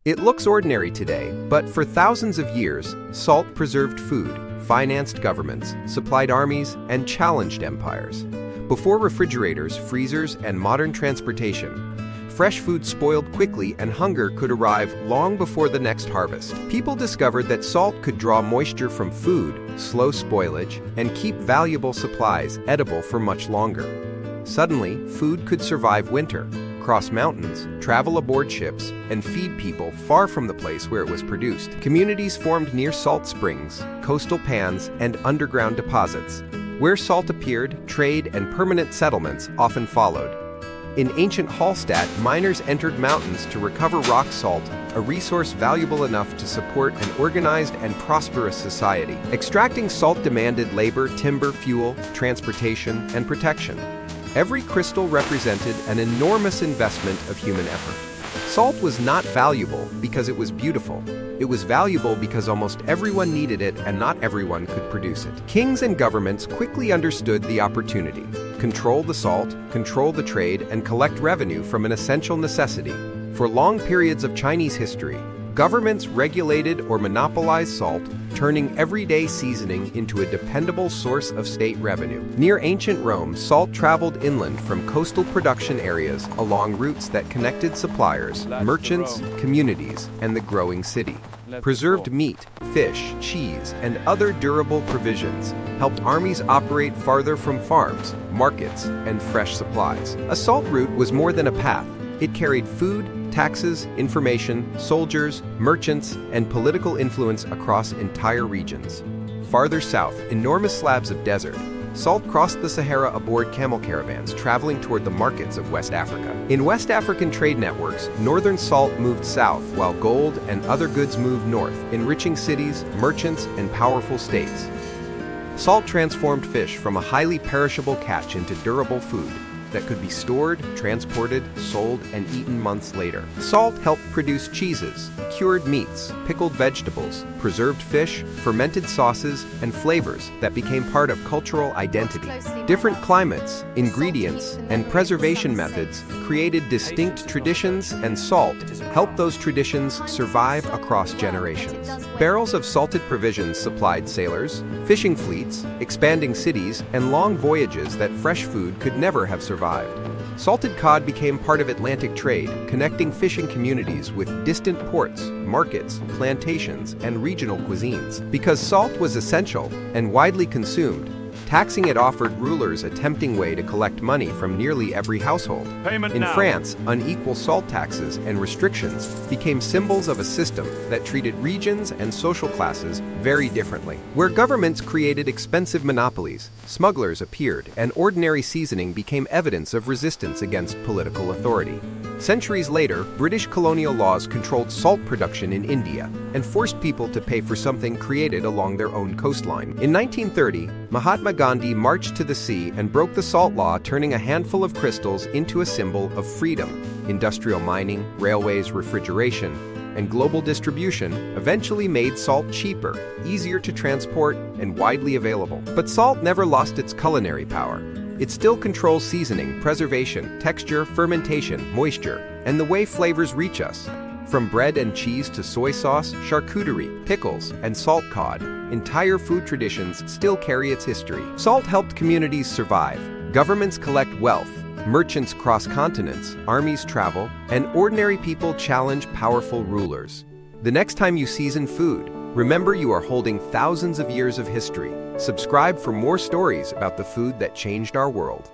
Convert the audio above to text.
It looks ordinary today, but for thousands of years, salt preserved food, financed governments, supplied armies, and challenged empires. Before refrigerators, freezers, and modern transportation, fresh food spoiled quickly and hunger could arrive long before the next harvest. People discovered that salt could draw moisture from food, slow spoilage, and keep valuable supplies edible for much longer. Suddenly, food could survive winter, cross mountains, travel aboard ships, and feed people far from the place where it was produced. Communities formed near salt springs, coastal pans, and underground deposits. Where salt appeared, trade and permanent settlements often followed. In ancient Hallstatt, miners entered mountains to recover rock salt, a resource valuable enough to support an organized and prosperous society. Extracting salt demanded labor, timber, fuel, transportation, and protection. Every crystal represented an enormous investment of human effort. Salt was not valuable because it was beautiful. It was valuable because almost everyone needed it and not everyone could produce it. Kings and governments quickly understood the opportunity. Control the salt, control the trade, and collect revenue from an essential necessity. For long periods of Chinese history, governments regulated or monopolized salt, turning everyday seasoning into a dependable source of state revenue. Near ancient Rome, salt traveled inland from coastal production areas along routes that connected suppliers, merchants, communities, and the growing city. Preserved meat, fish, cheese, and other durable provisions helped armies operate farther from farms, markets, and fresh supplies. A salt route was more than a path. It carried food, taxes, information, soldiers, merchants, and political influence across entire regions. Farther south, enormous slabs of desert, salt crossed the Sahara aboard camel caravans traveling toward the markets of West Africa. In West African trade networks, northern salt moved south while gold and other goods moved north, enriching cities, merchants, and powerful states. Salt transformed fish from a highly perishable catch into durable food that could be stored, transported, sold, and eaten months later. Salt helped produce cheeses, cured meats, pickled vegetables, preserved fish, fermented sauces, and flavors that became part of cultural identity. Different climates, ingredients, and preservation methods created distinct traditions, and salt helped those traditions survive across generations. Barrels of salted provisions supplied sailors, fishing fleets, expanding cities, and long voyages that fresh food could never have survived. Salted cod became part of Atlantic trade, connecting fishing communities with distant ports, markets, plantations, and regional cuisines. Because salt was essential and widely consumed, taxing it offered rulers a tempting way to collect money from nearly every household. In France, unequal salt taxes and restrictions became symbols of a system that treated regions and social classes very differently. Where governments created expensive monopolies, smugglers appeared, and ordinary seasoning became evidence of resistance against political authority. Centuries later, British colonial laws controlled salt production in India and forced people to pay for something created along their own coastline. In 1930, Mahatma Gandhi marched to the sea and broke the salt law, turning a handful of crystals into a symbol of freedom. Industrial mining, railways, refrigeration, and global distribution eventually made salt cheaper, easier to transport, and widely available. But salt never lost its culinary power. It still controls seasoning, preservation, texture, fermentation, moisture, and the way flavors reach us. From bread and cheese to soy sauce, charcuterie, pickles, and salt cod, entire food traditions still carry its history. Salt helped communities survive, governments collect wealth, merchants cross continents, armies travel, and ordinary people challenge powerful rulers. The next time you season food, remember you are holding thousands of years of history. Subscribe for more stories about the food that changed our world.